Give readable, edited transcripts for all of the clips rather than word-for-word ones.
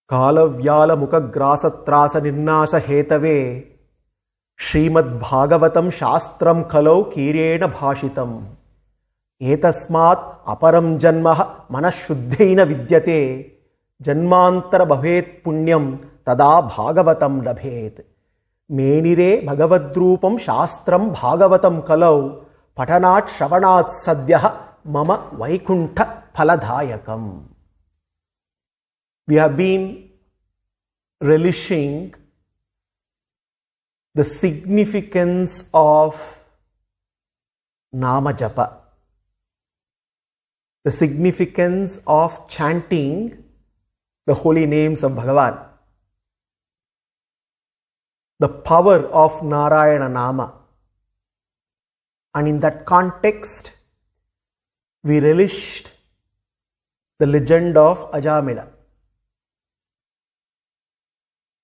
Kalavyala mukha grasa trasa nirnasa hetave Śrīmad Bhāgavatam Shastram Kalau Kirena Bhashitam Etasmat Aparam Janmah Manashuddheina Vidyate Janmantara Bhavet Punyam Tada Bhagavatam Labhet Menire Bhagavadrupam Shastram Bhagavatam Kalau Patanat Shravanat Sadyah Mama Vaikuntha Phaladhayakam. We have been relishing the significance of Nāma japa, the significance of chanting the holy names of Bhagavan, the power of Narayana Nama. And in that context, we relished the legend of Ajamila.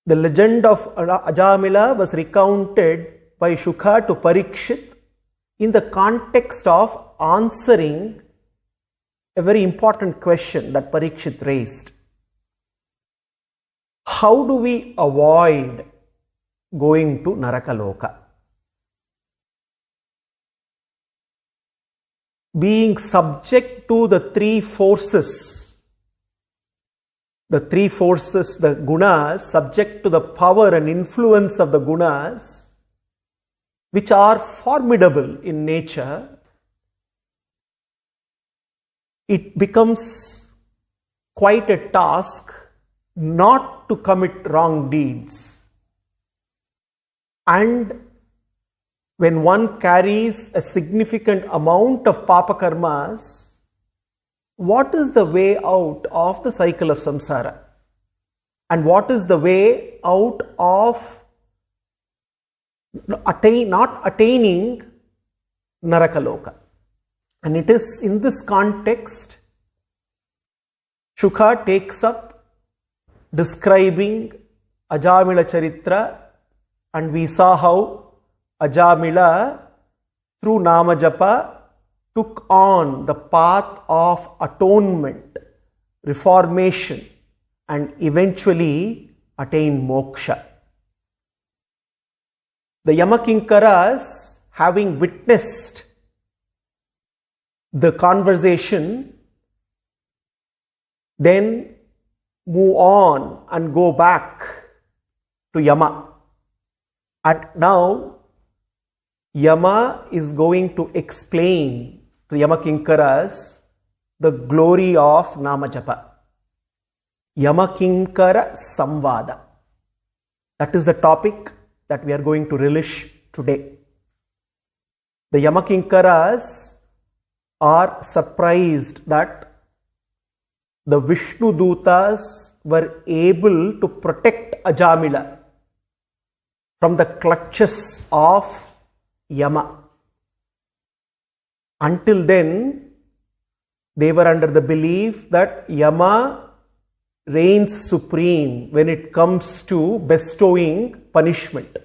The legend of Ajamila was recounted by Shukha to Parikshit in the context of answering a very important question that Parikshit raised. How do we avoid going to Narakaloka? Being subject to the three forces, the gunas, subject to the power and influence of the gunas, which are formidable in nature, it becomes quite a task not to commit wrong deeds. And when one carries a significant amount of papa karmas, what is the way out of the cycle of samsara? And what is the way out of not attaining Narakaloka? And it is in this context, Shukha takes up describing Ajamila Charitra, and we saw how Ajamila, through Nāma japa, took on the path of atonement, reformation, and eventually attained moksha. The Yamakinkaras, having witnessed the conversation, then move on and go back to Yama. And now Yama is going to explain to Yamakinkaras the glory of Nāma japa. Yamakinkara Samvada. That is the topic that we are going to relish today. The Yamakinkaras are surprised that the Vishnu Dutas were able to protect Ajamila from the clutches of Yama. Until then, they were under the belief that Yama reigns supreme when it comes to bestowing punishment.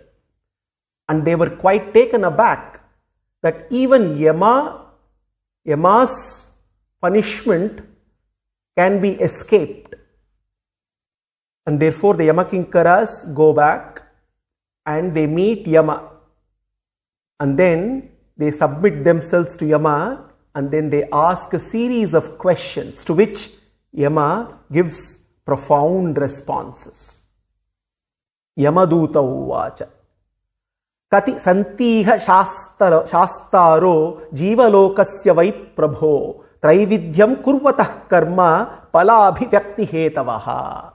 And they were quite taken aback that even Yama's punishment can be escaped. And therefore the Yamakinkaras go back and they meet Yama. And then they submit themselves to Yama, and then they ask a series of questions to which Yama gives profound responses. Yamaduta uvacha Kati santiha shastaro jivalokasya vai prabho traividyam kurvatah karma palabhivyakti hetavaha.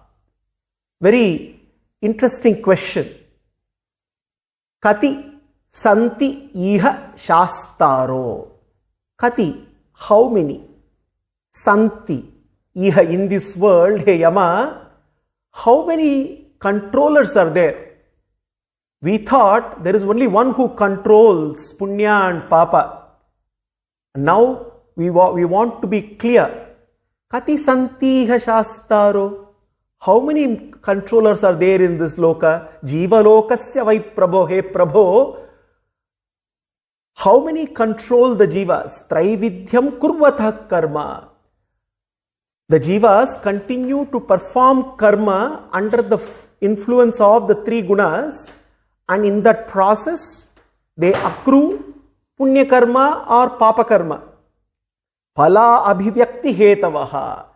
Very interesting question. Kati santi iha shastaro. Kati, how many? Santi iha, in this world, hey Yama, how many controllers are there? We thought there is only one who controls punya and papa. Now we want to be clear. Kati santi iha shastaro. How many controllers are there in this loka? Jiva lokasya vai prabho, hey prabho. How many control the jivas? Traividyam kurvatha karma. the jivas continue to perform karma under the influence of the three gunas, and in that process they accrue punya karma or papa karma. Phala abhivyakti hetavaha.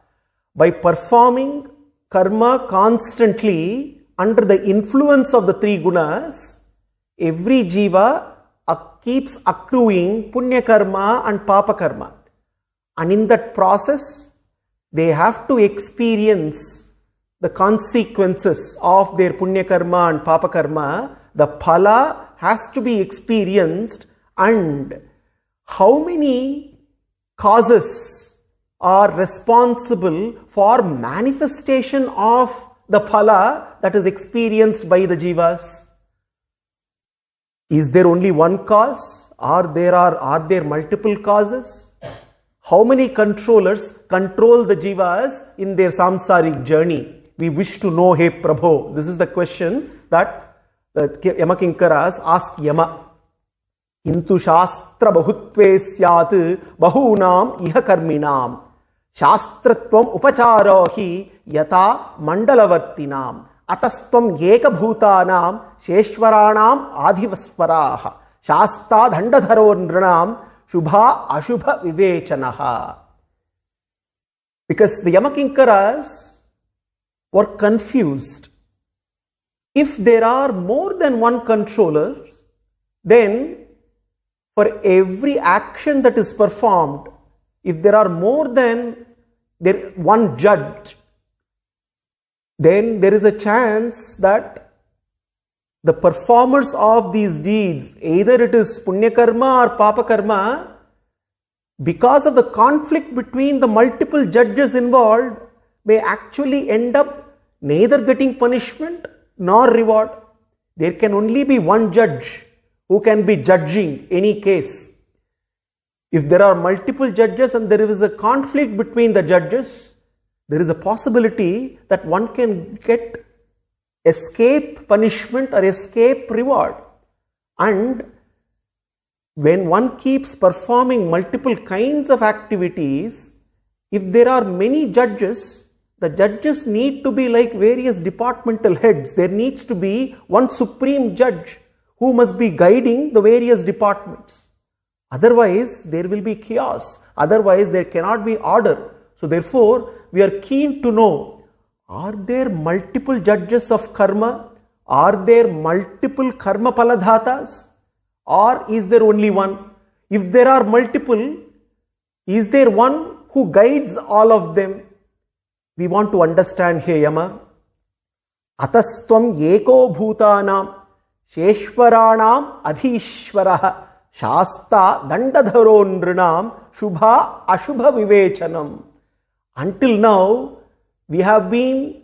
By performing karma constantly under the influence of the three gunas, every jiva keeps accruing punya karma and papa karma. And in that process, they have to experience the consequences of their punya karma and papa karma. The phala has to be experienced, and how many causes are responsible for manifestation of the phala that is experienced by the jivas? Is there only one cause, or are there multiple causes? How many controllers control the jivas in their samsaric journey? We wish to know, hey Prabhu. This is the question that Yamakinkaras ask Yama. Intu shastra bahutve syat bahunam iha karminam shastratvam upacharohi yata mandalavartinam atastvam yeka bhutanam sheshwaranam adhivasvaraha shasta dhandadharonranam shubha ashubha vivechanaha. Because the Yamakinkaras were confused. If there are more than one controller, then for every action that is performed, if there are more than one judge, then there is a chance that the performers of these deeds, either it is punya karma or papa karma, because of the conflict between the multiple judges involved, may actually end up neither getting punishment nor reward. There can only be one judge who can be judging any case. If there are multiple judges and there is a conflict between the judges, there is a possibility that one can get escape punishment or escape reward. And when one keeps performing multiple kinds of activities, if there are many judges, the judges need to be like various departmental heads. There needs to be one supreme judge who must be guiding the various departments. Otherwise, there will be chaos. Otherwise, there cannot be order. So therefore, we are keen to know, are there multiple judges of karma? Are there multiple karma paladhatas? Or is there only one? If there are multiple, is there one who guides all of them? We want to understand here, Yama. Atastvam yeko bhutanam sheshwaranam adhishvaraha shasta dandadharonranam shubha ashubha vivechanam. Until now, we have been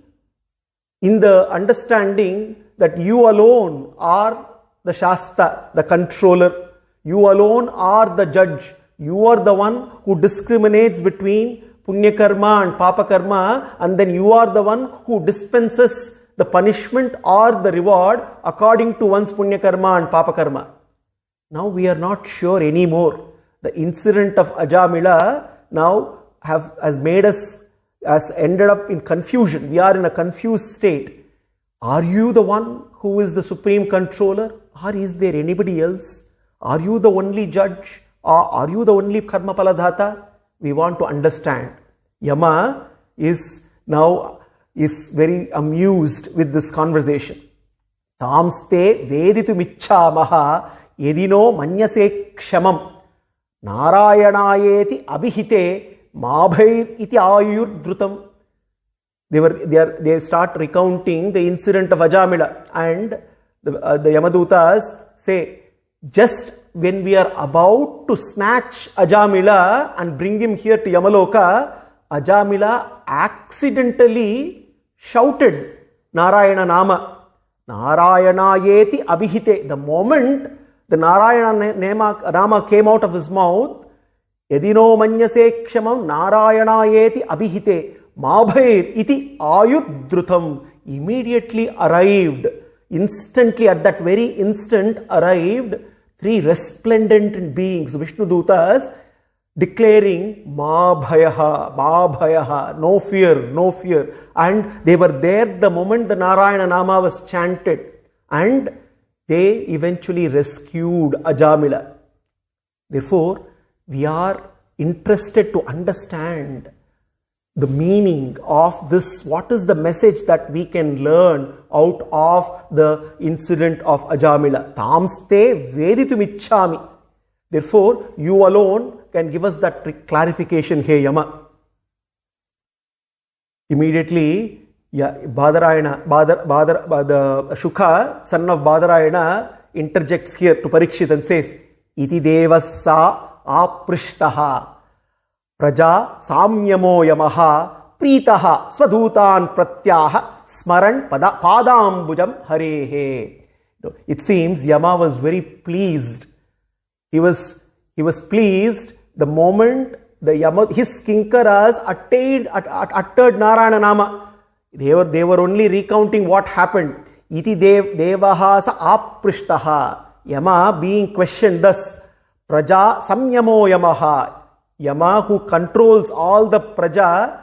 in the understanding that you alone are the Shasta, the controller. You alone are the judge. You are the one who discriminates between punya karma and papa karma, and then you are the one who dispenses the punishment or the reward according to one's punya karma and papa karma. Now we are not sure anymore. The incident of Ajamila now has made us, has ended up in confusion. We are in a confused state. Are you the one who is the supreme controller, or is there anybody else? Are you the only judge, or are you the only karma paladhata? We want to understand. Yama is very amused with this conversation. Tamste veditu michchamaha yedino manyase kshamam narayanayeti abhihite Mabhair iti ayurdrutam. They start recounting the incident of Ajamila, and the Yamadutas say, just when we are about to snatch Ajamila and bring him here to Yamaloka, Ajamila accidentally shouted Narayana Nama. Narayanayeti abhihite. The moment the Narayana Nama came out of his mouth, Yadino manyase kshamam narayanayeti abhihite mabhair iti ayurdrutam, immediately arrived, instantly at that very instant arrived three resplendent beings, Vishnu Dutas, declaring Ma Bhayaha, no fear, no fear. And they were there the moment the Narayana Nama was chanted. And they eventually rescued Ajamila. Therefore, we are interested to understand the meaning of this. What is the message that we can learn out of the incident of Ajamila? Tamste veditumichami. Therefore, you alone can give us that clarification, hey Yama. Immediately, Badarayana, Shukha, son of Badarayana, interjects here to Parikshit and says, Iti devassa aprishtaha praja samyamo yamaha pritaha swadhutan pratyaha smaran padambujam harehe. It seems Yama was very pleased. He was pleased the moment his kinkaras uttered Narayana Nama. They were only recounting what happened. Iti devaha sa aprishtaha. Yama being questioned thus. Praja samyamo yamaha. Yama, who controls all the praja,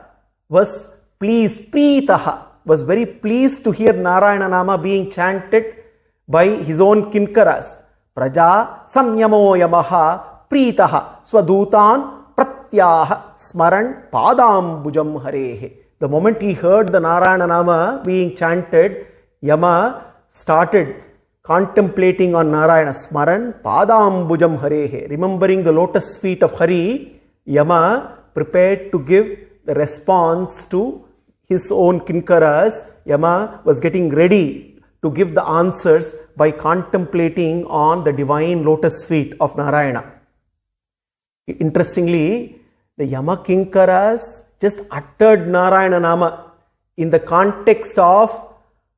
was pleased. Pritaha was very pleased to hear Narayana Nama being chanted by his own kinkaras. Praja samyamo yamaha pritaha swadhutan pratyaha smaran padambujam harehe. The moment he heard the Narayana Nama being chanted, Yama started contemplating on Narayana. Smaran padambujam harehe. Remembering the lotus feet of Hari, Yama prepared to give the response to his own kinkaras. Yama was getting ready to give the answers by contemplating on the divine lotus feet of Narayana. Interestingly, the Yama kinkaras just uttered Narayana Nama in the context of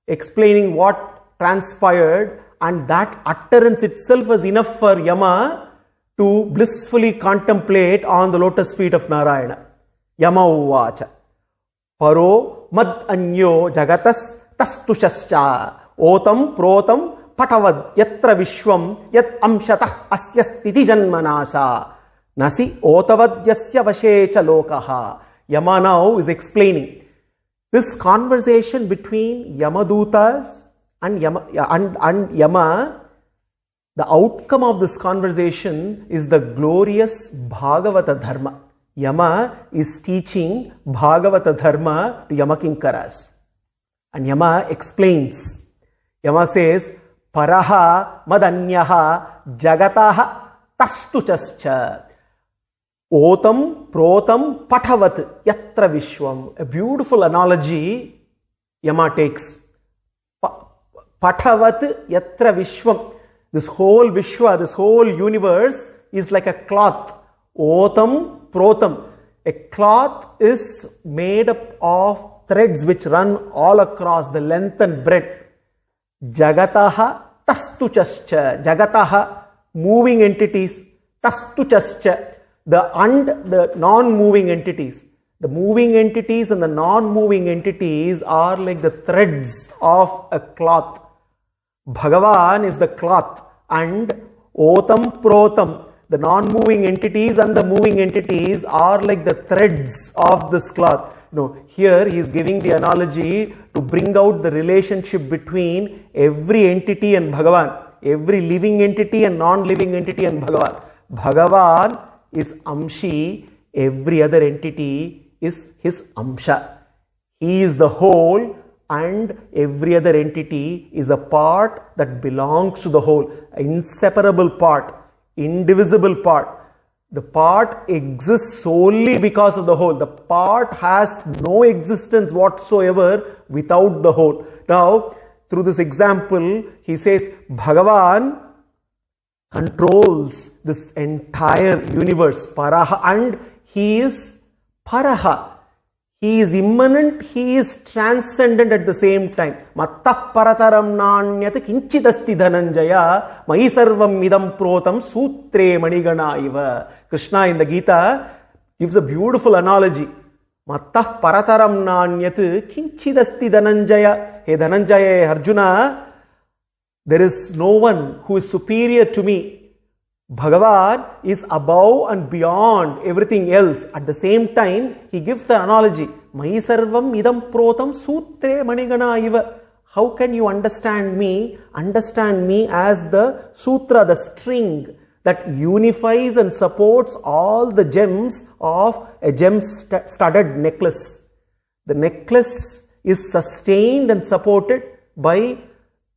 explaining what transpired, and that utterance itself was enough for Yama to blissfully contemplate on the lotus feet of Narayana. Yama uvacha paro mad anyo jagatas tastushascha otam protam patavad yatra vishwam yat amshatah asya stiti janmanasa nasi otavadyasya vashecha lokaha. Yama now is explaining this conversation between Yamadutas and Yama. The outcome of this conversation is the glorious Bhagavatha Dharma. Yama is teaching Bhagavatha Dharma to Yamakinkaras. And Yama explains. Yama says, Paraha madanyaha jagataha tastuchascha otam protam patavat yatra vishwam. A beautiful analogy Yama takes. Patavat yatra vishwam. This whole Vishwa, this whole universe is like a cloth. Otam protam. A cloth is made up of threads which run all across the length and breadth. Jagataha tastuchascha. Jagataha, moving entities. Tastuchascha, the non-moving entities. The moving entities and the non-moving entities are like the threads of a cloth. Bhagavan is the cloth, and otam protam, the non-moving entities and the moving entities are like the threads of this cloth. No, here he is giving the analogy to bring out the relationship between every entity and Bhagavan, every living entity and non-living entity and Bhagavan. Bhagavan is Amshi, every other entity is his Amsha. He is the whole, and every other entity is a part that belongs to the whole, an inseparable part, indivisible part. The part exists solely because of the whole. The part has no existence whatsoever without the whole. Now, through this example, he says Bhagavan controls this entire universe, Paraha, and he is Paraha. He is immanent, he is transcendent at the same time. Mattah parataram nanyat kinchidasti dhananjaya mai sarvam idam protam sutre manigana iva. Krishna in the Gita gives a beautiful analogy. Mattah parataram nanyat kinchidasti dhananjaya. Hey Dhananjaya, Arjuna, there is no one who is superior to me. Bhagavan is above and beyond everything else. At the same time, he gives the analogy, Mai sarvam idam protam sutre manigana iva. How can you understand me? Understand me as the sutra, the string that unifies and supports all the gems of a gem-studded necklace. The necklace is sustained and supported by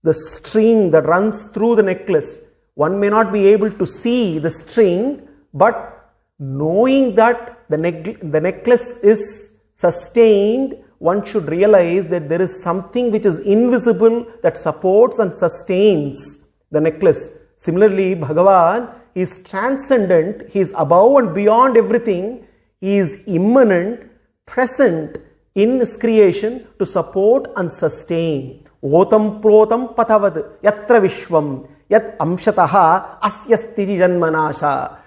the string that runs through the necklace. One may not be able to see the string, but knowing that the necklace is sustained, one should realize that there is something which is invisible that supports and sustains the necklace. Similarly, Bhagavan is transcendent, he is above and beyond everything, he is immanent, present in his creation to support and sustain. Otam protam patavad yatra vishvam yat amshataha asya sthiti janmanasha.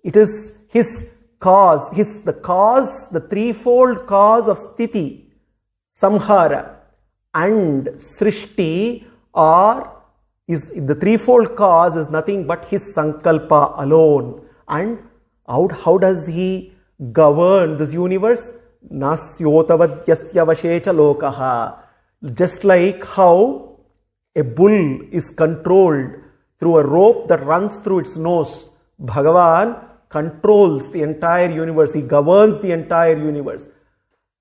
It is his cause, the threefold cause of sthiti, samhara and srishti is the threefold cause is nothing but his sankalpa alone. And how does he govern this universe? Nasyotavad yasya vashecha lokaha. Just like how a bull is controlled through a rope that runs through its nose, Bhagavan controls the entire universe. He governs the entire universe.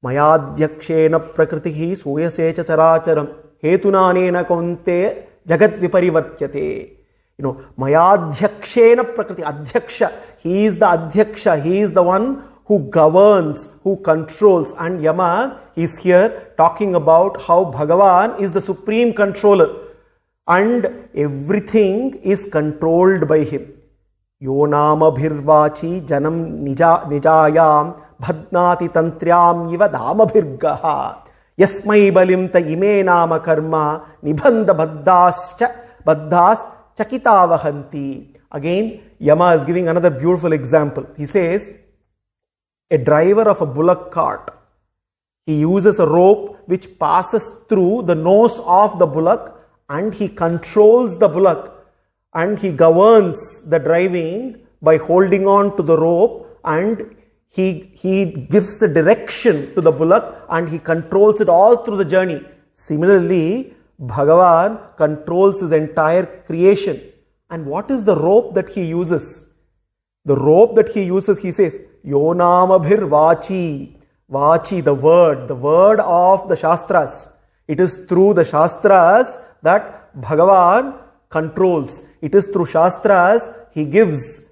Mayadhyakshena prakritihi suyasecha taracharam hetunanena konte jagat viparivartyate. Mayadhyakshena prakriti, adhyaksha. He is the adhyaksha. He is the one who governs, who controls. And Yama is here talking about how Bhagavan is the supreme controller. And everything is controlled by him. Yo Nāma bhirvachi janam nijayam bhadnati tantryam iva Nāma bhirgaha. Yasmai balim ta ime Nāma karma nibandha baddhas chakitavahanti. Again, Yama is giving another beautiful example. He says, a driver of a bullock cart, he uses a rope which passes through the nose of the bullock and he controls the bullock and he governs the driving by holding on to the rope, and he gives the direction to the bullock and he controls it all through the journey. Similarly, Bhagavan controls his entire creation. And what is the rope that he uses? The rope that he uses, he says, Yo Nāma bhirvachi. Vachi, the word of the Shastras. It is through the Shastras that Bhagavan controls. It is through Shastras he gives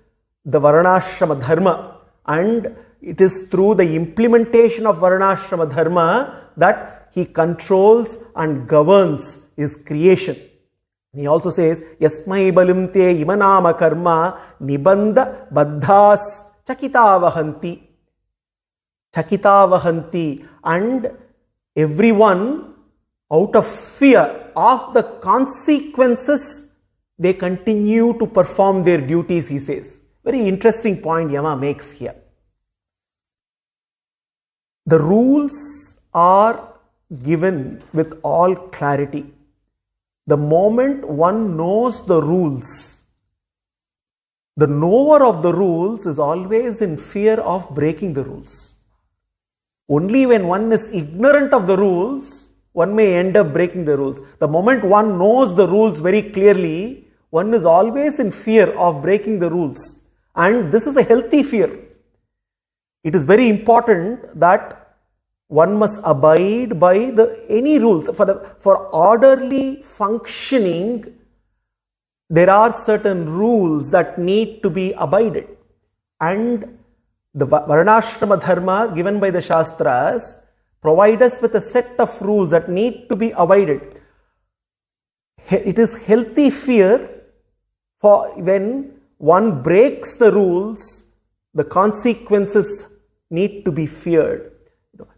the Varnashrama Dharma, and it is through the implementation of Varnashrama Dharma that he controls and governs his creation. He also says, Yasmai balim te imanama karma nibandha baddhas chakitavahanti. Chakitavahanti. And everyone, out of fear of the consequences, they continue to perform their duties, he says. Very interesting point Yama makes here. The rules are given with all clarity. The moment one knows the rules, the knower of the rules is always in fear of breaking the rules. Only when one is ignorant of the rules, one may end up breaking the rules. The moment one knows the rules very clearly, one is always in fear of breaking the rules. And this is a healthy fear. It is very important that one must abide by any rules. For orderly functioning, there are certain rules that need to be abided. And the Varnashrama Dharma given by the Shastras provide us with a set of rules that need to be abided. It is healthy fear for when one breaks the rules, the consequences need to be feared.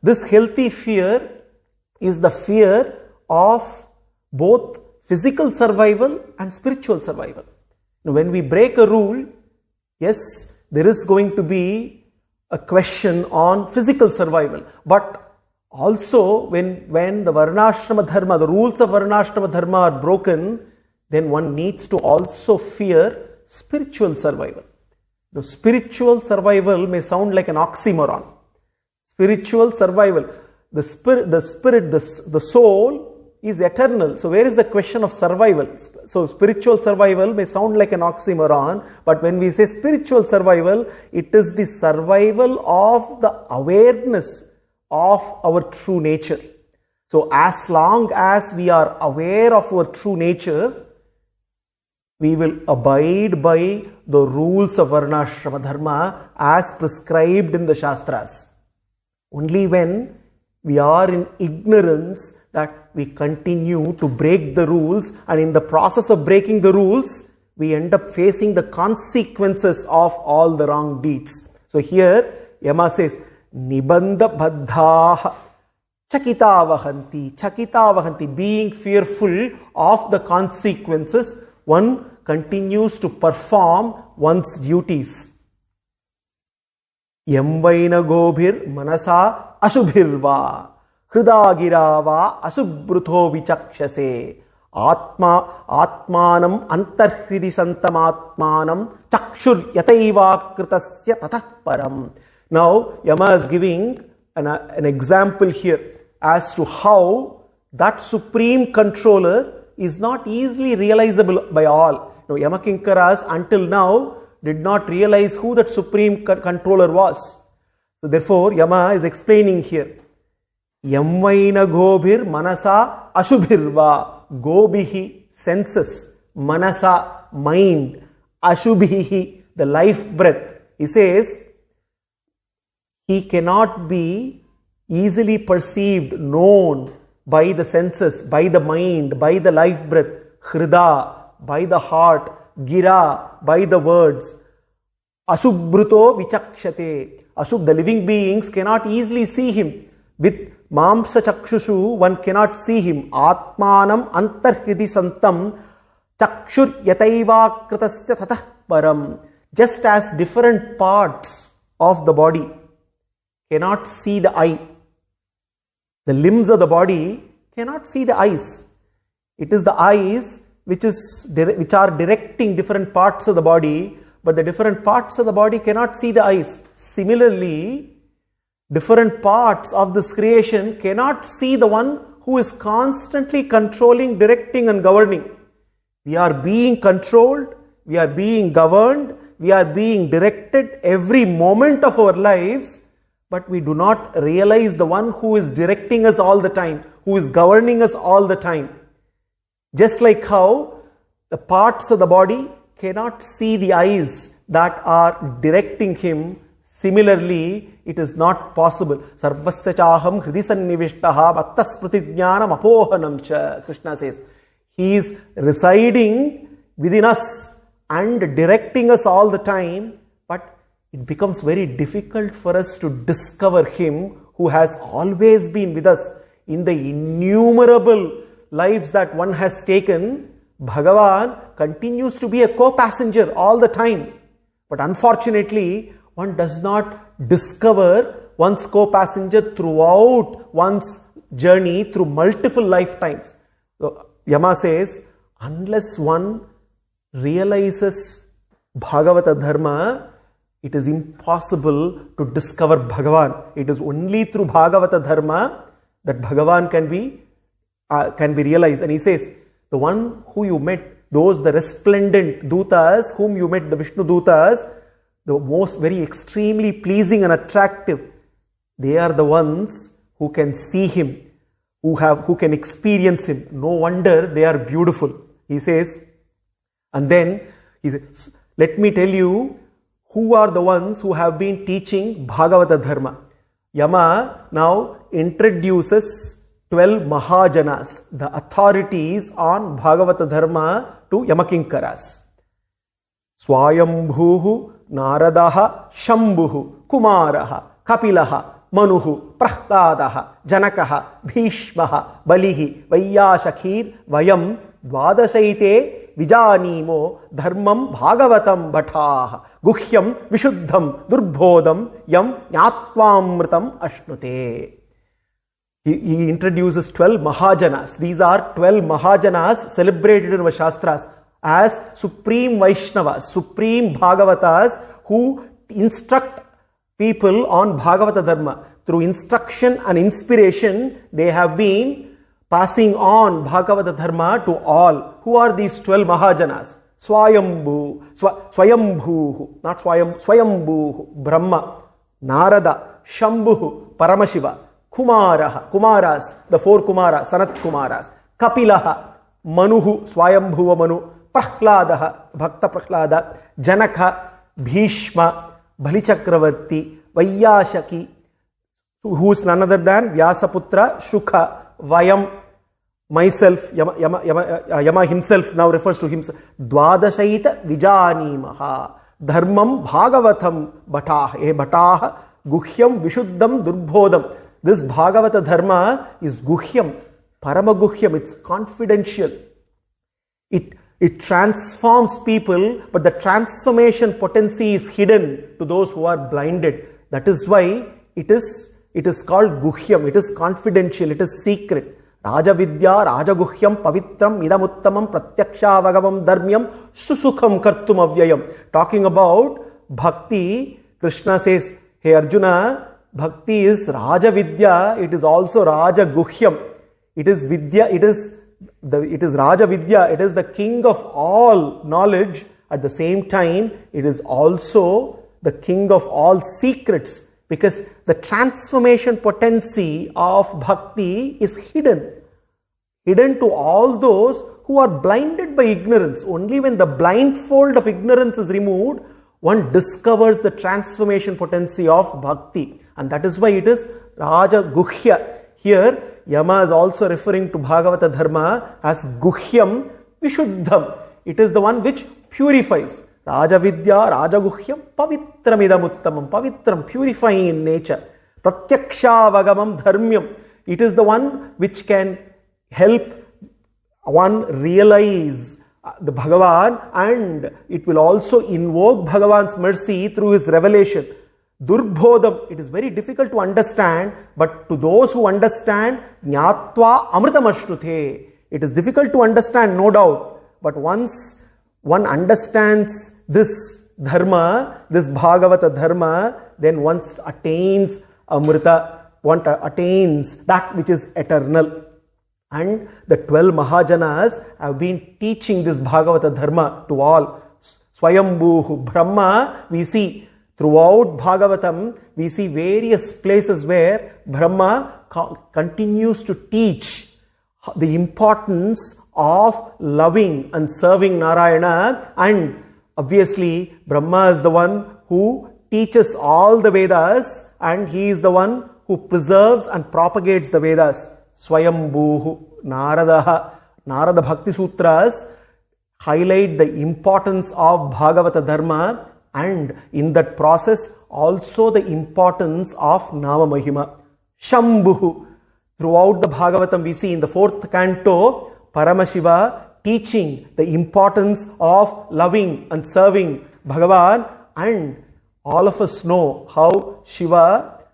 This healthy fear is the fear of both physical survival and spiritual survival. Now, when we break a rule, yes, there is going to be a question on physical survival. But also, when the Varnashrama Dharma, the rules of Varnashrama Dharma are broken, then one needs to also fear spiritual survival. Now, spiritual survival may sound like an oxymoron. Spiritual survival. The spirit, the soul is eternal. So where is the question of survival? So spiritual survival may sound like an oxymoron, but when we say spiritual survival, it is the survival of the awareness of our true nature. So as long as we are aware of our true nature, we will abide by the rules of Varnashrama Dharma as prescribed in the Shastras. Only when we are in ignorance that we continue to break the rules, and in the process of breaking the rules, we end up facing the consequences of all the wrong deeds. So here, Yama says, Nibandha Baddhaha Chakitavahanti, being fearful of the consequences, one continues to perform one's duties. Yamvaina gobhir manasa ashubhirva hridagirava asubhrutho vichakshase atmanam antarhridi santamatmanam chakshur yataiva kritasya tatah param. Now Yama is giving an example here as to how that supreme controller is not easily realizable by all. Now Yamakinkaras until now did not realize who that supreme controller was. So therefore Yama is explaining here. Yamvaina gobhir manasa ashubhirva. Gobihi, senses. Manasa, mind. Ashubhihi, the life breath. He says, he cannot be easily perceived, known by the senses, by the mind, by the life breath. Hrida, by the heart. Gira, by the words. Asubhruto vichakshate. The living beings cannot easily see him. With mamsa chakshushu, one cannot see him. Atmanam antarhridi santam chakshur yataiva kritasya tatah param. Just as different parts of the body cannot see the eye, the limbs of the body cannot see the eyes. It is the eyes which are directing different parts of the body, but the different parts of the body cannot see the eyes. Similarly, different parts of this creation cannot see the one who is constantly controlling, directing and governing. We are being controlled, we are being governed, we are being directed every moment of our lives, but we do not realize the one who is directing us all the time, who is governing us all the time. Just like how the parts of the body cannot see the eyes that are directing him, similarly, it is not possible. Sarvasya chaham hridi sannivishtaha bhattas pratijnanam apohanam cha. Krishna says, he is residing within us and directing us all the time, but it becomes very difficult for us to discover him who has always been with us. In the innumerable lives that one has taken, Bhagavan continues to be a co-passenger all the time. But unfortunately, one does not discover one's co-passenger throughout one's journey through multiple lifetimes. So Yama says, unless one realizes Bhagavatha Dharma, it is impossible to discover Bhagavan. It is only through Bhagavatha Dharma that Bhagavan can be realized. And he says, the one who you met, the resplendent Dutas whom you met, the Vishnu Dutas, the most very extremely pleasing and attractive, they are the ones who can see him, who can experience him. No wonder they are beautiful. He says, and then he says, let me tell you who are the ones who have been teaching Bhagavatha Dharma. Yama now introduces 12 Mahajanas, the authorities on Bhagavatha Dharma, to Yamakinkaras. Swayambhuhu Naradaha Shambhuhu Kumaraha Kapilaha Manuhu Prahladaha Janakaha Bhishmaha Balihi Vaiyashakir Vayam Dvadasaite Vijanimo Dharmam Bhagavatam Bhattaha Guhyam Vishuddham Durbodham Yam Nyattvamritam Ashnute. He introduces 12 Mahajanas. These are 12 Mahajanas celebrated in our Shastras as supreme Vaishnavas, supreme Bhagavatas who instruct people on Bhagavata Dharma. Through instruction and inspiration, they have been passing on Bhagavata Dharma to all. Who are these 12 Mahajanas? Swayambhu, not Swayambhu, Brahma, Narada, Shambhu, Paramashiva, Kumaras, the 4 Kumaras, Sanat Kumaras, Kapilaha, Manuhu, Swayambhuva Manu, Prahladaha, Bhakta Prahlada, Janaka, Bhishma, Bali Chakravarthy, Vaiyashaki, who is none other than Vyasaputra, Shukha, Vayam, myself, Yama himself now refers to himself. Dvadashaita Vijanimaha, Dharmam Bhagavatam Bhatah, Guhyam Vishuddham Durbodham. This Bhagavata Dharma is Guhyam, Paramaguhyam, it's confidential. It transforms people, but the transformation potency is hidden to those who are blinded. That is why it is called Guhyam, it is confidential, it is secret. Raja Vidya, Raja Guhyam, Pavitram, Idamuttamam, Pratyaksha Bhagavam Dharmyam, Susukham Kartum Avyayam. Talking about Bhakti, Krishna says, hey Arjuna, Bhakti is Raja Vidya, it is also Raja Guhyam. It is Vidya, it is Raja Vidya, it is the king of all knowledge. At the same time, it is also the king of all secrets, because the transformation potency of Bhakti is hidden to all those who are blinded by ignorance. Only when the blindfold of ignorance is removed, one discovers the transformation potency of Bhakti. And that is why it is Raja Guhya. Here, Yama is also referring to Bhagavata Dharma as Guhyam Vishuddham. It is the one which purifies. Raja Vidya, Raja Guhyam, Pavitram Idamuttamam, Pavitram, purifying in nature. Pratyaksha Vagamam Dharmyam. It is the one which can help one realize the Bhagavan, and it will also invoke Bhagavan's mercy through his revelation. Durbodham, it is very difficult to understand, but to those who understand, Jnatva Amritamashnuthe. It is difficult to understand, no doubt, but once one understands this Dharma, this Bhagavata Dharma, then one attains Amrita, one attains that which is eternal. And the 12 Mahajanas have been teaching this Bhagavata Dharma to all. Swayambhu, Brahma, we see throughout Bhagavatam, we see various places where Brahma continues to teach the importance of loving and serving Narayana, and obviously Brahma is the one who teaches all the Vedas, and he is the one who preserves and propagates the Vedas. Swayambhu, Narada Bhakti Sutras highlight the importance of Bhagavata Dharma, and in that process also the importance of Nāma mahima. Shambhu, throughout the Bhagavatam we see in the 4th canto, Paramashiva teaching the importance of loving and serving Bhagavan, and all of us know how Shiva,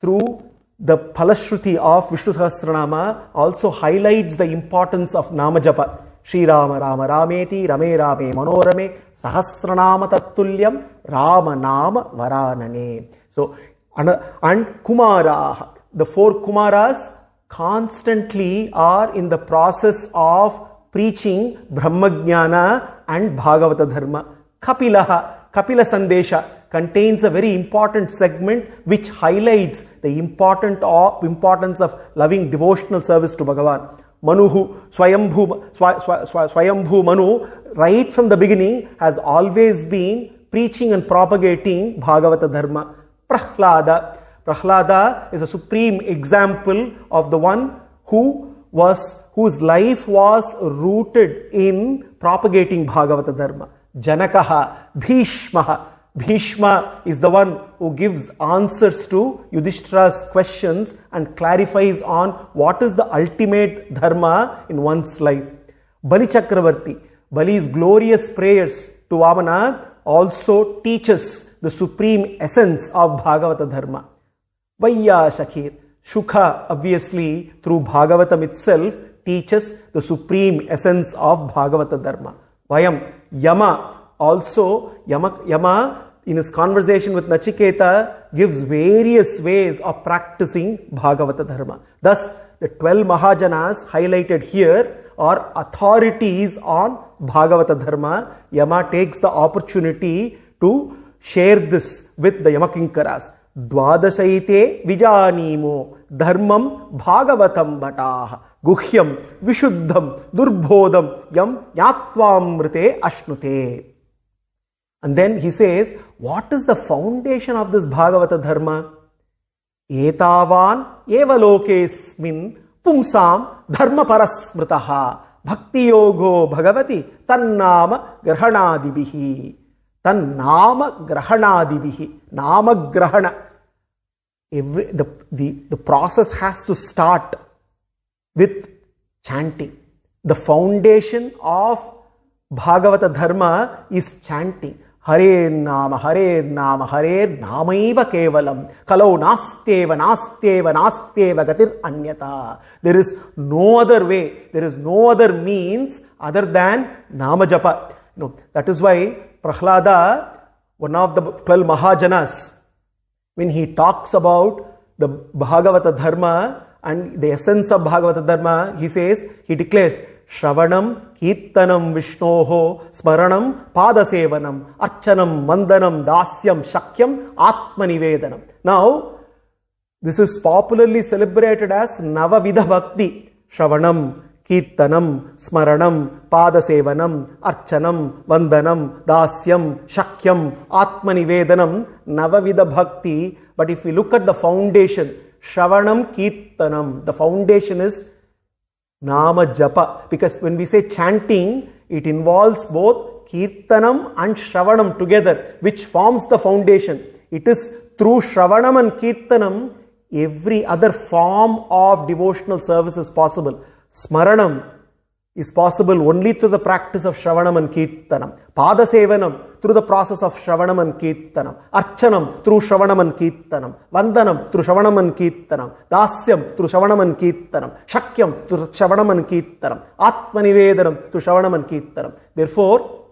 through the Phalashruti of Vishnu Sahasranama, also highlights the importance of Nama Japa. Shri Rama Rama Rameti Rame Rame Manorame Sahasranama Tattulyam Rama Nama Varanane. So, and Kumara, the 4 Kumaras constantly are in the process of preaching Brahmajnana and Bhagavata Dharma. Kapila Sandesha contains a very important segment which highlights the importance of loving devotional service to Bhagavan. Manuhu, Swayambhu Manu, right from the beginning has always been preaching and propagating Bhagavata Dharma. Prahlada is a supreme example of the one whose life was rooted in propagating Bhagavata Dharma. Janakaha, Bhishma is the one who gives answers to Yudhishthira's questions and clarifies on what is the ultimate dharma in one's life. Bali Chakravarthy, Bali's glorious prayers to Vamana also teaches the supreme essence of Bhagavata Dharma. Vaiyashakir, Shukha obviously through Bhagavatam itself teaches the supreme essence of Bhagavata Dharma. Vayam. Yama also, Yama in his conversation with Nachiketa gives various ways of practicing Bhagavata Dharma. Thus, the 12 Mahajanas highlighted here are authorities on Bhagavata Dharma. Yama takes the opportunity to share this with the Yamakinkaras. Dvadasaite vijanimo dharmam bhagavatam bataha guhyam vishuddham durbodham yam nyatvam ashnute. And then he says, what is the foundation of this Bhagavata Dharma? Etavan eva lokesmin pumsam dharma parasmritaha bhakti yogo bhagavati tannama grahanadibihi. Tannama grahanadibihi. Nama grahana. The process has to start with chanting. The foundation of Bhagavata Dharma is chanting. Hare Nama, Hare Nama, Hare Namaiva Kevalam. Kalau Nasteva, Nasteva, Nasteva Gatir Anyata. There is no other way, there is no other means other than Nama Japa. No, that is why Prahlada, one of the 12 Mahajanas, when he talks about the Bhagavata Dharma and the essence of Bhagavata Dharma, he declares, Shravanam, Kirtanam, Vishnoho, Smaranam, Padasevanam, Archanam, Mandanam, Dasyam, Shakyam, Atmanivedanam. Now, this is popularly celebrated as Navavidha Bhakti. Shravanam, Kirtanam, Smaranam, Padasevanam, Archanam, Vandanam, Dasyam, Shakyam, Atmanivedanam, Navavidha Bhakti. But if we look at the foundation, Shravanam, Kirtanam, the foundation is Nama Japa. Because when we say chanting, it involves both Kirtanam and Shravanam together, which forms the foundation. It is through Shravanam and Kirtanam, every other form of devotional service is possible. Smaranam is possible only through the practice of Shravanam and Kirtanam. Padasevanam through the process of Shravanam and Kirtanam. Archanam through Shravanam and Kirtanam. Vandanam through Shravanam and Kirtanam. Dasyam through Shravanam and Kirtanam. Shakyam through Shravanam and Kirtanam. Atmanivedanam through Shravanam and Kirtanam. Therefore,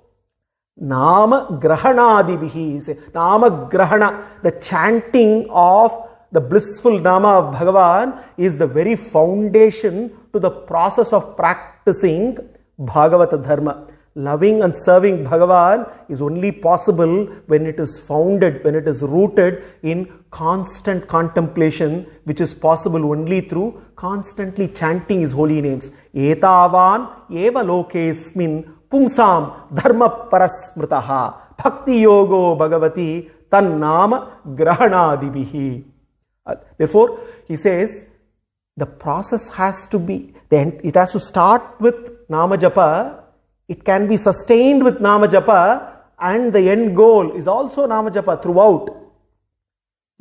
Nama Grahanadibihi, Nama Grahana, the chanting of the blissful Nama of Bhagavan is the very foundation to the process of practicing Bhagavata Dharma. Loving and serving Bhagavan is only possible when it is founded, when it is rooted in constant contemplation, which is possible only through constantly chanting His holy names. Etavan eva lokesmin pumsam dharma parasmritaha bhakti yogo bhagavati tannama grahanadibihi. Therefore, he says, the process has to be, it has to start with Nama Japa, it can be sustained with Nama Japa, and the end goal is also Nama Japa throughout.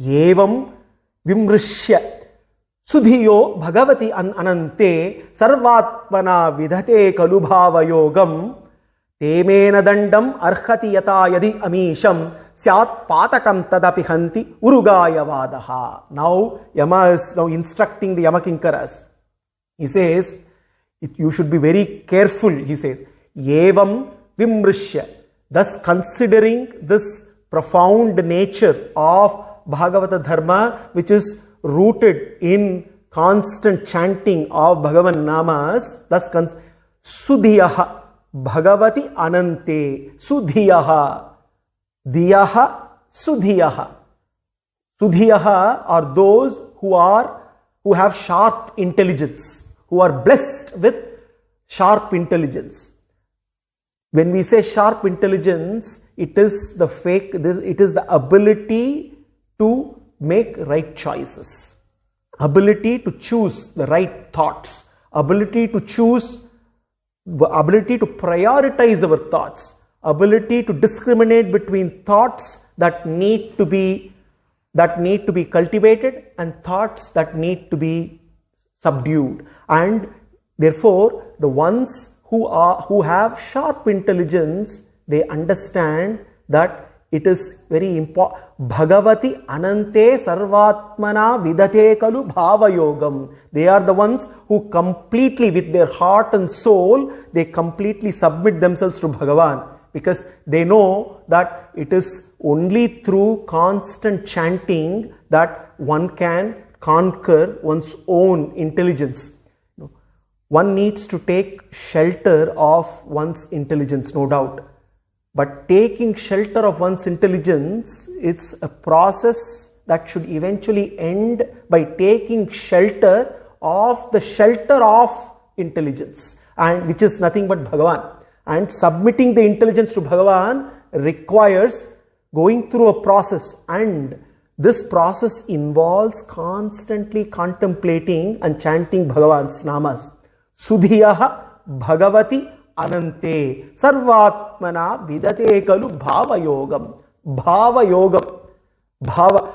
Yevam vimrishya sudhiyo bhagavati anante sarvatmana vidhate kalubhava yogam temena dandam arhati yata yadi amisham syat patakam tadapi hanti urugaya vadaha. Now, Yama is now instructing the Yamakinkaras. He says, you should be very careful, he says. Yevam vimrishya. Thus, considering this profound nature of Bhagavata Dharma, which is rooted in constant chanting of Bhagavan Namas, thus Sudhiyaha Bhagavati Anante Sudhiyaha Diyaha Sudhiyaha. Sudhiyaha are those who have sharp intelligence, who are blessed with sharp intelligence. When we say sharp intelligence, it is the ability to make right choices, ability to choose the right thoughts, ability to prioritize our thoughts, ability to discriminate between thoughts that need to be cultivated and thoughts that need to be subdued. And therefore, the ones who have sharp intelligence, they understand that it is very important. Bhagavati anante sarvatmana vidate kalu bhava yogam. They are the ones who completely, with their heart and soul, they completely submit themselves to Bhagavan, because they know that it is only through constant chanting that one can conquer one's own intelligence. One needs to take shelter of one's intelligence, no doubt. But taking shelter of one's intelligence, it's a process that should eventually end by taking shelter of the shelter of intelligence, and which is nothing but Bhagavan. And submitting the intelligence to Bhagavan requires going through a process, and this process involves constantly contemplating and chanting Bhagavan's namas. Sudhiyaha Bhagavati Anante Sarvatmana Vidate Kalu Bhava Yogam. Bhava Yogam. Bhava.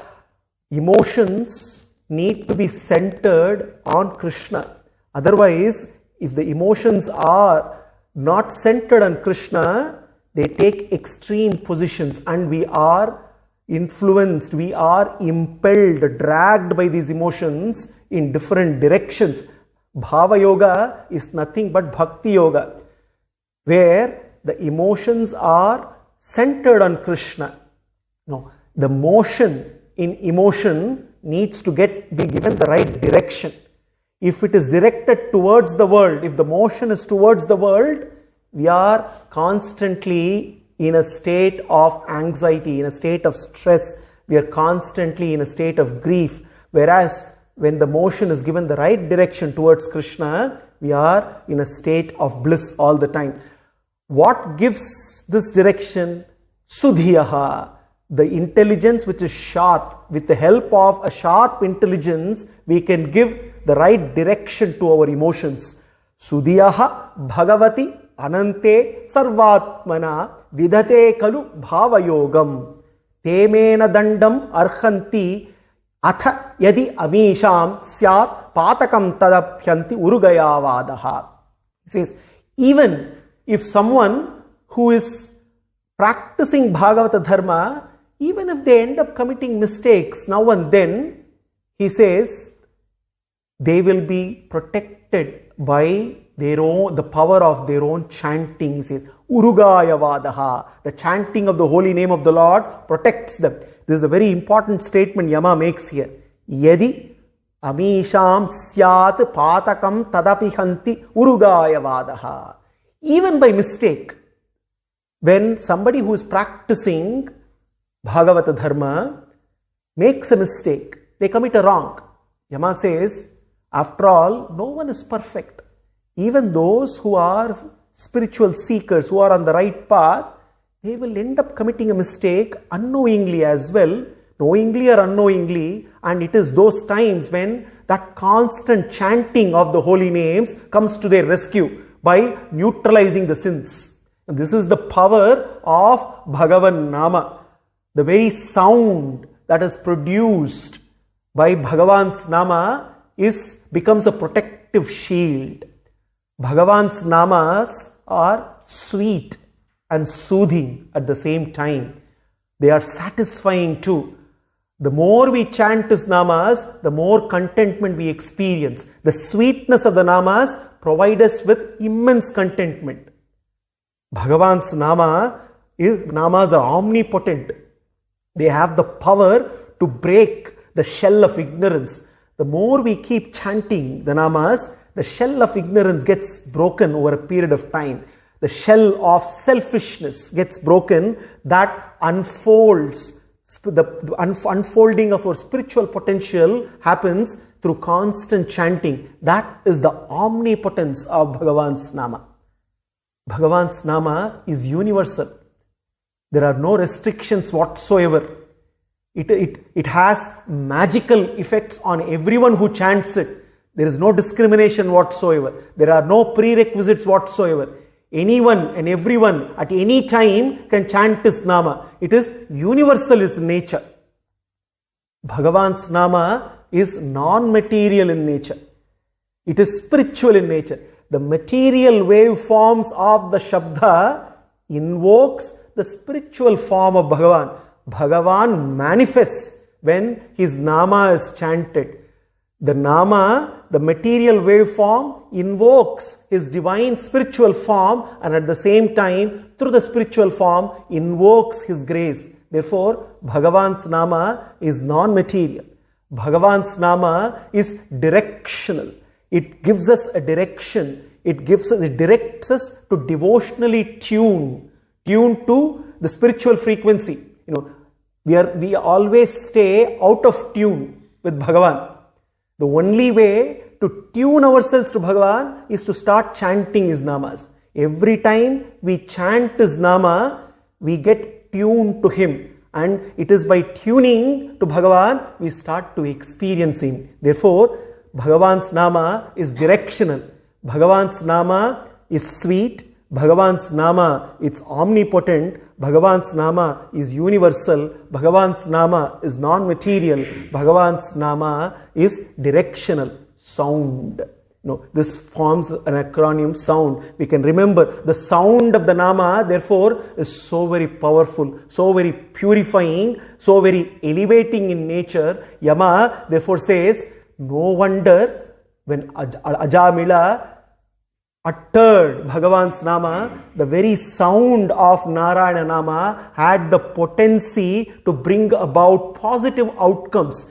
Emotions need to be centered on Krishna. Otherwise, if the emotions are not centered on Krishna, they take extreme positions, and we are influenced, we are impelled, dragged by these emotions in different directions. Bhava Yoga is nothing but Bhakti Yoga, where the emotions are centered on Krishna. No, the motion in emotion needs to be given the right direction. If it is directed towards the world, if the motion is towards the world, we are constantly in a state of anxiety, in a state of stress. We are constantly in a state of grief. Whereas when the motion is given the right direction towards Krishna, we are in a state of bliss all the time. What gives this direction? Sudhiyaha, the intelligence which is sharp. With the help of a sharp intelligence, we can give the right direction to our emotions. Sudhiyaha Bhagavati Anante Sarvatmana Vidate Kalu Bhava Yogam. Temena Dandam Arhanti Atha Yadi Amisham Syat Patakam Tadapyanti Urugayavadaha. He says, even if someone who is practicing Bhagavata Dharma, even if they end up committing mistakes now and then, he says, they will be protected by the power of their own chanting. He says, Urugayavadaha, the chanting of the holy name of the Lord protects them. This is a very important statement Yama makes here. Yadi amisham syat patakam tadapihanti urugayavadaha. Even by mistake, when somebody who is practicing Bhagavata Dharma makes a mistake, they commit a wrong, Yama says, after all, no one is perfect. Even those who are spiritual seekers, who are on the right path, they will end up committing a mistake unknowingly as well, knowingly or unknowingly, and it is those times when that constant chanting of the holy names comes to their rescue by neutralizing the sins. And this is the power of Bhagavan Nama. The very sound that is produced by Bhagavan's Nama becomes a protective shield. Bhagavan's Namas are sweet and soothing at the same time. They are satisfying too. The more we chant his namas, the more contentment we experience. The sweetness of the namas provide us with immense contentment. Bhagavan's namas are omnipotent. They have the power to break the shell of ignorance. The more we keep chanting the namas, the shell of ignorance gets broken over a period of time. The shell of selfishness gets broken, that unfolds. The unfolding of our spiritual potential happens through constant chanting. That is the omnipotence of Bhagavan's Nama. Bhagavan's Nama is universal. There are no restrictions whatsoever. It has magical effects on everyone who chants it. There is no discrimination whatsoever. There are no prerequisites whatsoever. Anyone and everyone at any time can chant his Nama. It is universal in nature. Bhagavan's Nama is non-material in nature. It is spiritual in nature. The material waveforms of the Shabda invokes the spiritual form of Bhagavan. Bhagavan manifests when his Nama is chanted. The Nama, the material waveform, invokes his divine spiritual form, and at the same time, through the spiritual form, invokes his grace. Therefore, Bhagavan's Nama is non-material. Bhagavan's Nama is directional. It gives us a direction. It directs us to devotionally tune to the spiritual frequency. We always stay out of tune with Bhagavan. The only way to tune ourselves to Bhagavan is to start chanting his namas. Every time we chant his nama, we get tuned to him. And it is by tuning to Bhagavan, we start to experience him. Therefore, Bhagavan's nama is directional. Bhagavan's nama is sweet. Bhagavan's nama is omnipotent. Bhagavan's nama is universal. Bhagavan's nama is non-material. Bhagavan's nama is directional, sound. This forms an acronym, sound. We can remember the sound of the nama, therefore, is so very powerful, so very purifying, so very elevating in nature. Yama therefore says, no wonder when Ajamila uttered Bhagavan's Nama, the very sound of Narayana Nama had the potency to bring about positive outcomes,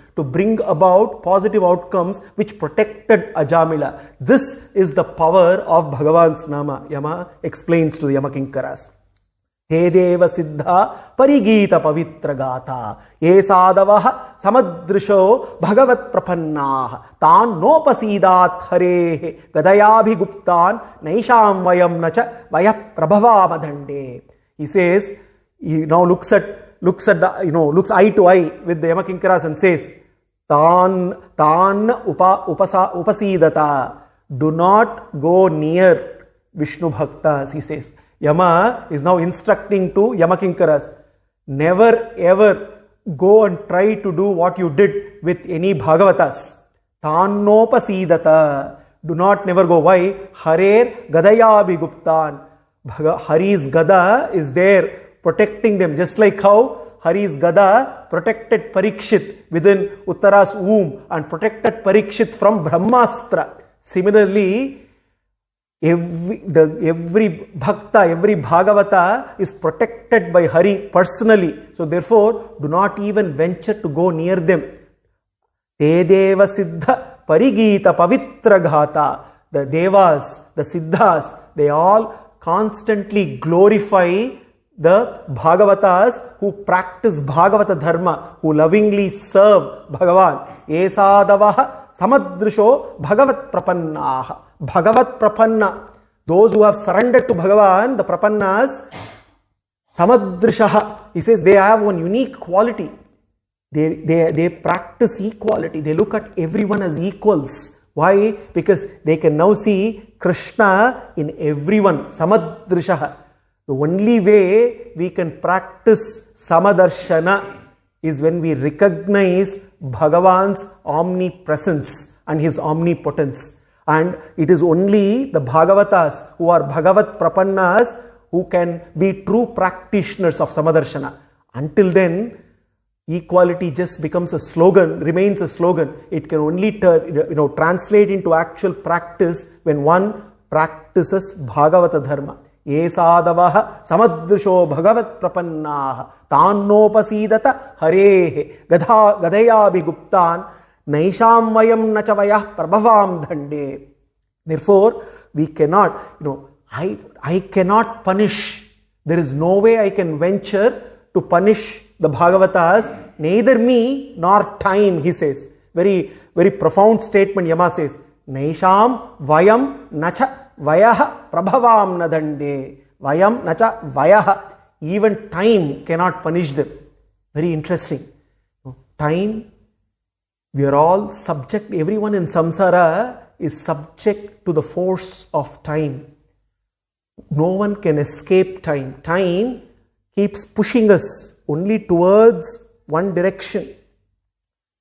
which protected Ajamila. This is the power of Bhagavan's Nama. Yama explains to the Yamakinkaras. He deva siddha parigita pavitra gata ye sadavaha samadrisho bhagavat prapannah tan nopasidat hare gadayabhiguptan naisham vayam nacha vaya prabhavamadhande. He says, he now looks eye to eye with the Yamakinkaras and says, tan upasidata, do not go near Vishnu Bhaktas, he says. Yama is now instructing to Yamakinkaras, never ever go and try to do what you did with any Bhagavatas. Tannopasidata, do not never go. Why? Harer Gadayabhiguptan. Hari's Gada is there protecting them, just like how Hari's Gada protected Parikshit within Uttara's womb and protected Parikshit from Brahmastra. Similarly, every bhakta, every Bhagavata is protected by Hari personally. So therefore, do not even venture to go near them. Te deva siddha parigita pavitra ghata. The devas, the siddhas, they all constantly glorify the Bhagavatas who practice Bhagavatha Dharma, who lovingly serve Bhagavan. Esadavaha samadrisho bhagavat prapannaha. Bhagavat prapanna. Those who have surrendered to Bhagavan, the prapannas, samadrishaha. He says they have one unique quality. They practice equality. They look at everyone as equals. Why? Because they can now see Krishna in everyone. Samadrishaha. The only way we can practice Samadarshana is when we recognize Bhagavan's omnipresence and his omnipotence. And it is only the Bhagavatas who are Bhagavat Prapannas who can be true practitioners of Samadarshana. Until then, equality just becomes a slogan, remains a slogan. It can only translate into actual practice when one practices Bhagavatha Dharma. Esadavaha samadrisho bhagavat prapannaha tannopasidata harehe gadayabhiguptan naisham vayam nachavayah prabhavam dhande. Therefore, we cannot, I cannot punish. There is no way I can venture to punish the Bhagavatas, neither me nor time, he says. Very, very profound statement Yama says. Naisham vayam nacha Vayaha prabhavam nadande. Vayam nacha vayaha. Even time cannot punish them. Very interesting. Time, we are all subject, everyone in samsara is subject to the force of time. No one can escape time. Time keeps pushing us only towards one direction.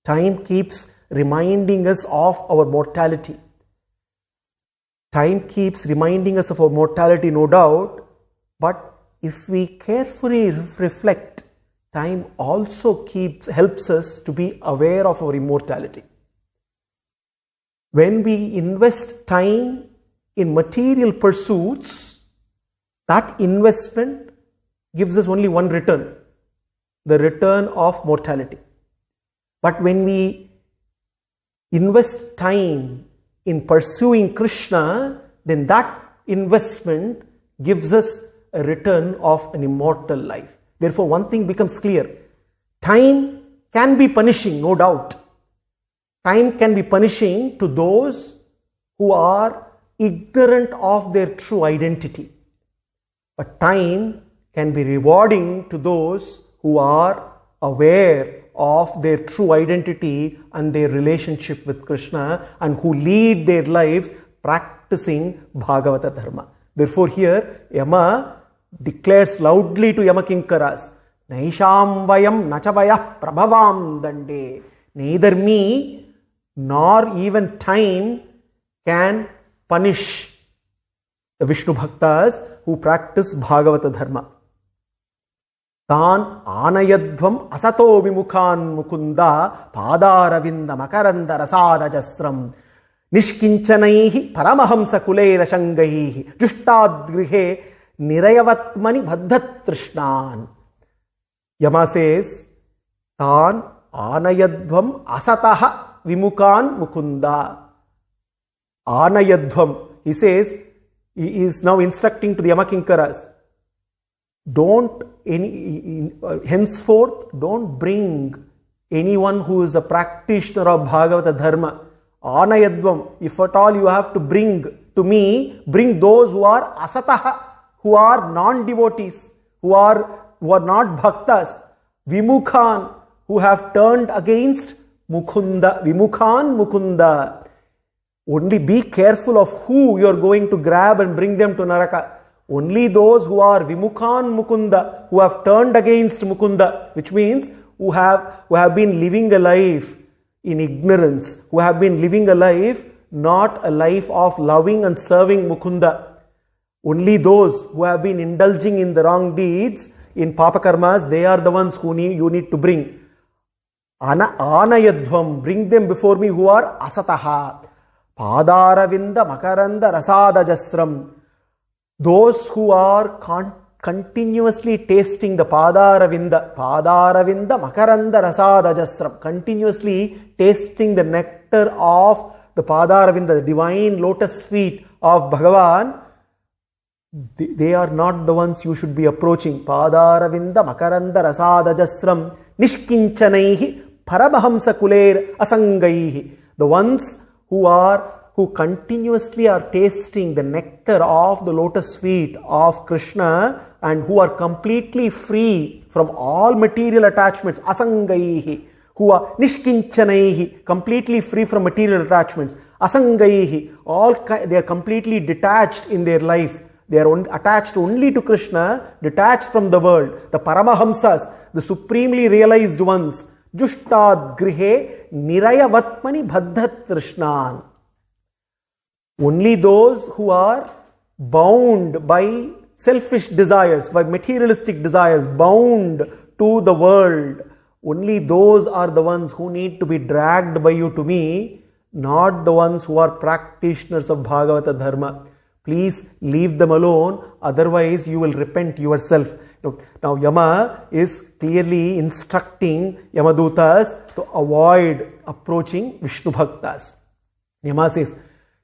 Time keeps reminding us of our mortality. Time keeps reminding us of our mortality, no doubt, but if we carefully reflect, time also helps us to be aware of our immortality. When we invest time in material pursuits, that investment gives us only one return, the return of mortality. But when we invest time in pursuing Krishna, then that investment gives us a return of an immortal life. Therefore, one thing becomes clear. Time can be punishing, no doubt. Time can be punishing to those who are ignorant of their true identity. But time can be rewarding to those who are aware of their true identity and their relationship with Krishna and who lead their lives practicing Bhagavatha Dharma. Therefore, here Yama declares loudly to Yamakinkaras, Naisham vayam nachavayah prabhavam dande. Neither me nor even time can punish the Vishnu Bhaktas who practice Bhagavatha Dharma. Tan anayadvam asato vimukhan mukunda padaravinda makaranda rasada jasram nishkinchanaihi paramahamsa kuleira shangaihi jushtadgrihe nirayavatmani baddhat trishnan. Yama says, Tan anayadvam asataha vimukhan mukunda. Anayadvam. He says, he is now instructing to the Yamakinkaras, henceforth, don't bring anyone who is a practitioner of Bhagavata Dharma. Anayadvam. If at all you have to bring to me, bring those who are asataha, who are non-devotees, who are not bhaktas. Vimukhan, who have turned against Mukunda. Vimukhan Mukunda. Only be careful of who you are going to grab and bring them to Naraka. Only those who are Vimukhan Mukunda, who have turned against Mukunda, which means who have been living a life in ignorance, who have been living a life, not a life of loving and serving Mukunda. Only those who have been indulging in the wrong deeds, in papakarmas, they are the ones who you need to bring. Anayadvam, bring them before me who are asataha. Padaravinda makaranda rasada jasram. Those who are continuously tasting the Padaravinda makaranda rasada jasram, continuously tasting the nectar of the Padaravinda, the divine lotus feet of Bhagavan, they are not the ones you should be approaching. Padaravinda makaranda rasada jasram nishkinchanaihi paramahamsa kuler asangaihi. The ones who continuously are tasting the nectar of the lotus feet of Krishna and who are completely free from all material attachments, asangaihi, who are nishkinchanaihi, completely free from material attachments, asangaihi, they are completely detached in their life. They are attached only to Krishna, detached from the world. The Paramahamsas, the supremely realized ones, Jushtad grihe nirayavatmani baddhat trishnan. Only those who are bound by selfish desires, by materialistic desires, bound to the world, only those are the ones who need to be dragged by you to me, not the ones who are practitioners of Bhagavata Dharma. Please leave them alone, otherwise you will repent yourself. Now Yama is clearly instructing Yamadutas to avoid approaching Vishnu Bhaktas. Yama says,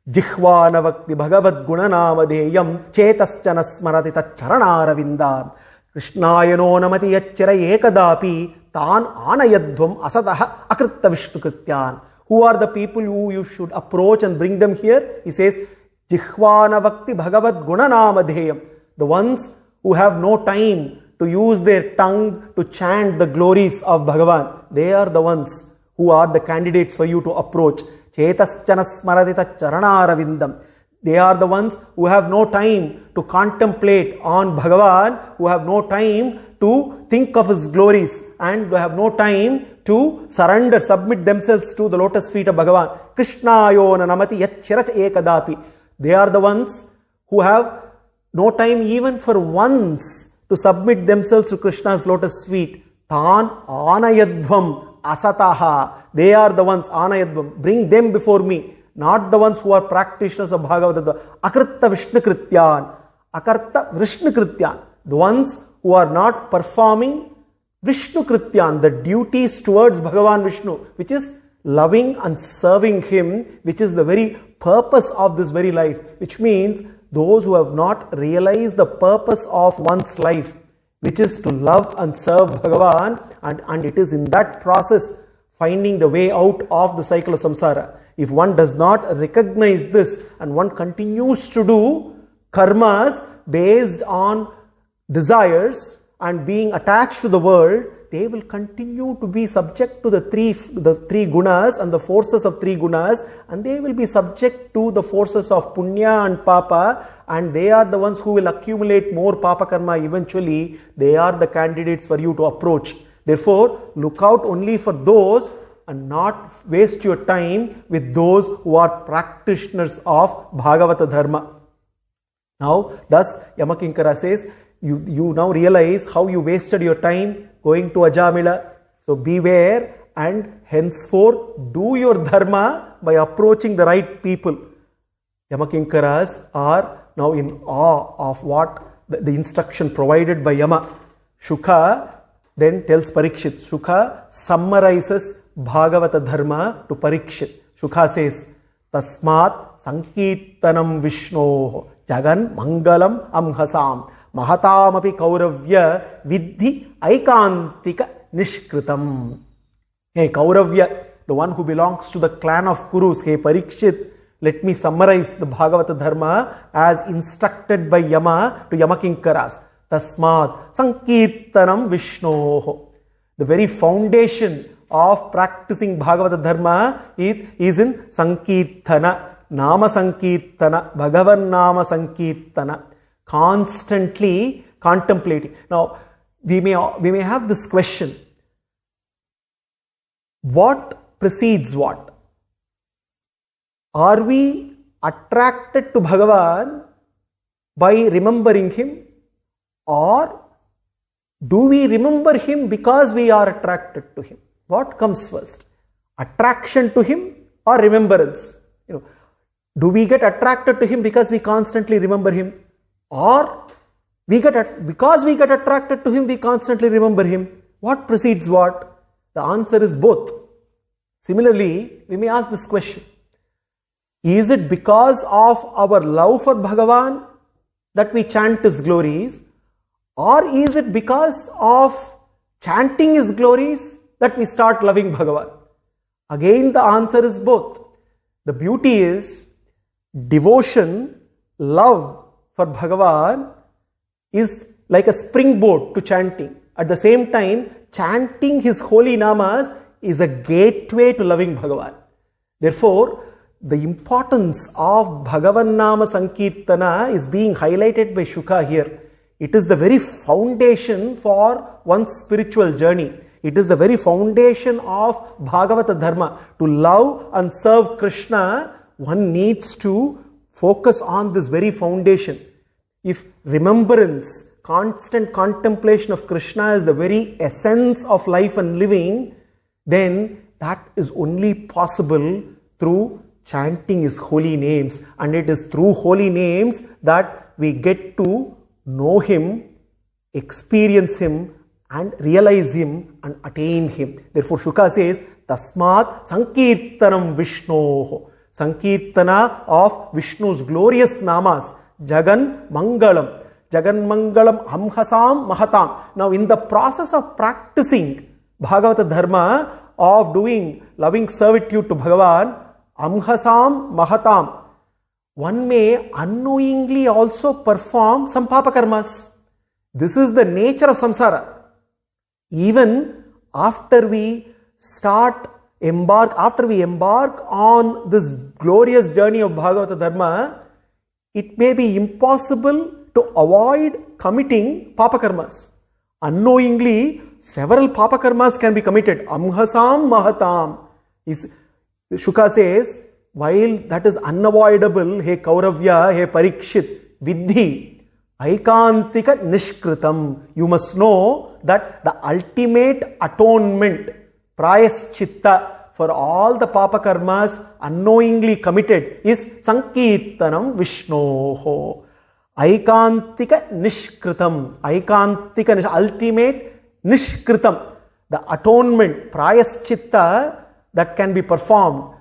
Jihvana vakti bhagavad gunanamadeyam chetaschana smarati taccharanaravinda krishnayano namati yachira ekadapi tan anayadvam asataha akritta vishnu krityan. Who are the people who you should approach and bring them here? He says, Jihvana vakti bhagavad gunanamadeyam. The ones who have no time to use their tongue to chant the glories of Bhagavan. They are the ones who are the candidates for you to approach. Chetaschana smaradita charanaravindam. They are the ones who have no time to contemplate on Bhagavan, who have no time to think of his glories, and who have no time to surrender, submit themselves to the lotus feet of Bhagavan. Krishnayona namati yachirach ekadapi. They are the ones who have no time even for once to submit themselves to Krishna's lotus feet. Tan anayadvam asataha. They are the ones, anayadvam, bring them before me, not the ones who are practitioners of Bhagavatha Dharma. Akarta Vishnu Krityan. Akarta Vishnu Krityan. The ones who are not performing Vishnu Krityan, the duties towards Bhagavan Vishnu, which is loving and serving him, which is the very purpose of this very life. Which means those who have not realized the purpose of one's life, which is to love and serve Bhagavan, and it is in that process finding the way out of the cycle of samsara. If one does not recognize this and one continues to do karmas based on desires and being attached to the world, they will continue to be subject to the three gunas and the forces of three gunas, and they will be subject to the forces of punya and papa, and they are the ones who will accumulate more papa karma. Eventually, they are the candidates for you to approach. Therefore, look out only for those and not waste your time with those who are practitioners of Bhagavatha Dharma. Now, thus Yamakinkara says, you now realize how you wasted your time going to Ajamila. So beware and henceforth do your dharma by approaching the right people. Yamakinkaras are now in awe of what the instruction provided by Yama. Shukha then tells Parikshit. Shukha summarizes Bhagavatha Dharma to Parikshit. Shukha says, Tasmat Sankirtanam Vishnoh Jagan Mangalam Amhasam Mahatamapi Kauravya Vidhi Aikantika Nishkritam. Hey Kauravya, the one who belongs to the clan of Kurus, hey Parikshit, let me summarize the Bhagavatha Dharma as instructed by Yama to Yamakinkaras. Tasmat Sankirtanam Vishnoh. The very foundation of practicing Bhagavatha Dharma is in Sankirtana, Nāma Sankirtana, Bhagavan Nāma Sankirtana. Constantly contemplating. Now, we may have this question. What precedes what? Are we attracted to Bhagavan by remembering him, or do we remember him because we are attracted to him? What comes first? Attraction to him or remembrance? Do we get attracted to him because we constantly remember him, or because we get attracted to him we constantly remember him? What precedes what? The answer is both. Similarly, we may ask this question. Is it because of our love for Bhagavan that we chant his glories, or is it because of chanting his glories that we start loving Bhagavan? Again, the answer is both. The beauty is devotion, love for Bhagavan is like a springboard to chanting. At the same time, chanting his holy namas is a gateway to loving Bhagavan. Therefore, the importance of Bhagavan Nama Sankirtana is being highlighted by Shukha here. It is the very foundation for one's spiritual journey. It is the very foundation of Bhagavatha Dharma. To love and serve Krishna, one needs to focus on this very foundation. If remembrance, constant contemplation of Krishna is the very essence of life and living, then that is only possible through chanting his holy names. And it is through holy names that we get to know him, experience him, and realize him and attain him. Therefore, Shukha says, Tasmat Sankirtanam Vishnoh. Sankirtana of Vishnu's glorious namas. Jagan Mangalam. Jagan Mangalam Amhasam Mahatam. Now, in the process of practicing Bhagavata Dharma, of doing loving servitude to Bhagavan, Amhasam Mahatam, one may unknowingly also perform some papa karmas. This is the nature of samsara. Even after we embark on this glorious journey of Bhagavata Dharma, it may be impossible to avoid committing papa karmas. Unknowingly, several papa karmas can be committed. Amhasam Mahatam. Shukha says, while that is unavoidable, hey Kauravya, hey Parikshit, Vidhi, Aikantika nishkritam. You must know that the ultimate atonement, prayaschitta, for all the papa karmas unknowingly committed is Sankirtanam Vishnoho. Aikantika nishkritam. Aikantika, ultimate nishkritam. The atonement, prayaschitta that can be performed.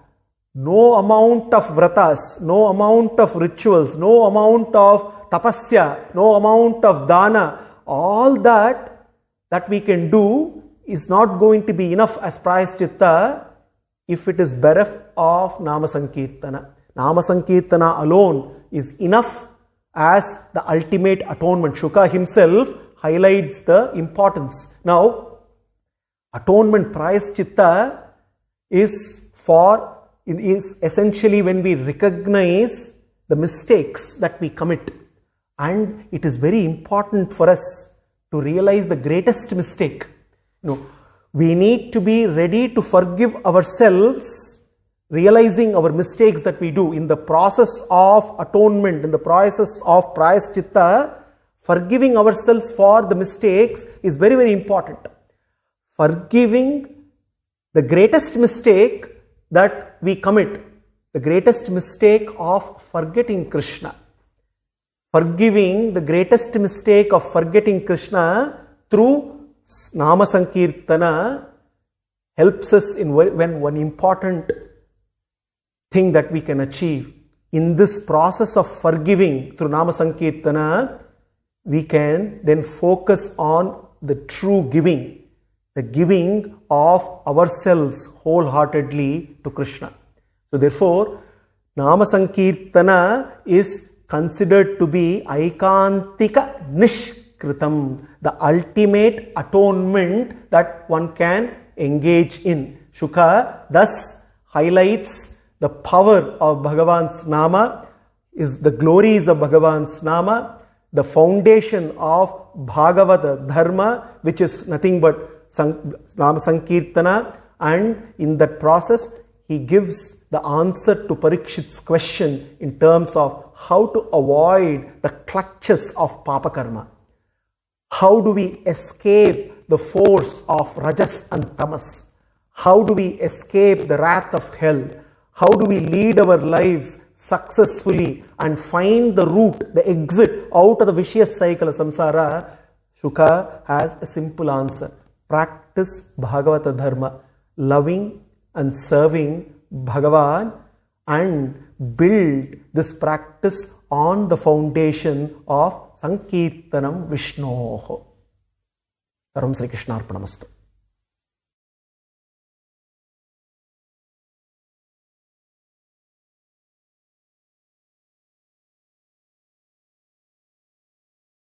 No amount of vratas, no amount of rituals, no amount of tapasya, no amount of dana, all that we can do is not going to be enough as prayaschitta if it is bereft of Nama Sankirtana. Nama Sankirtana alone is enough as the ultimate atonement. Shuka himself highlights the importance. Now, atonement prayaschitta is essentially when we recognize the mistakes that we commit. And it is very important for us to realize the greatest mistake. We need to be ready to forgive ourselves, realizing our mistakes that we do. In the process of atonement, in the process of prayaschitta, forgiving ourselves for the mistakes is very, very important. Forgiving the greatest mistake that we commit, the greatest mistake of forgetting Krishna. Forgiving the greatest mistake of forgetting Krishna through Nama Sankirtana helps us in when one important thing that we can achieve. In this process of forgiving through Nama Sankirtana, we can then focus on the true giving, the giving of ourselves wholeheartedly to Krishna. So therefore, Nama Sankirtana is considered to be Aikantika Nishkritam, the ultimate atonement that one can engage in. Shuka thus highlights the power of Bhagavan's Nama, is the glories of Bhagavan's Nama, the foundation of Bhagavatha Dharma, which is nothing but Nama Sankirtana, and in that process he gives the answer to Parikshit's question in terms of how to avoid the clutches of Papa Karma. How do we escape the force of Rajas and Tamas? How do we escape the wrath of hell? How do we lead our lives successfully and find the route, the exit out of the vicious cycle of samsara? Shuka has a simple answer. Practice Bhagavatha Dharma, loving and serving Bhagavan, and build this practice on the foundation of Sankirtanam Vishnoho. Saram Sri Krishnarpanamastu.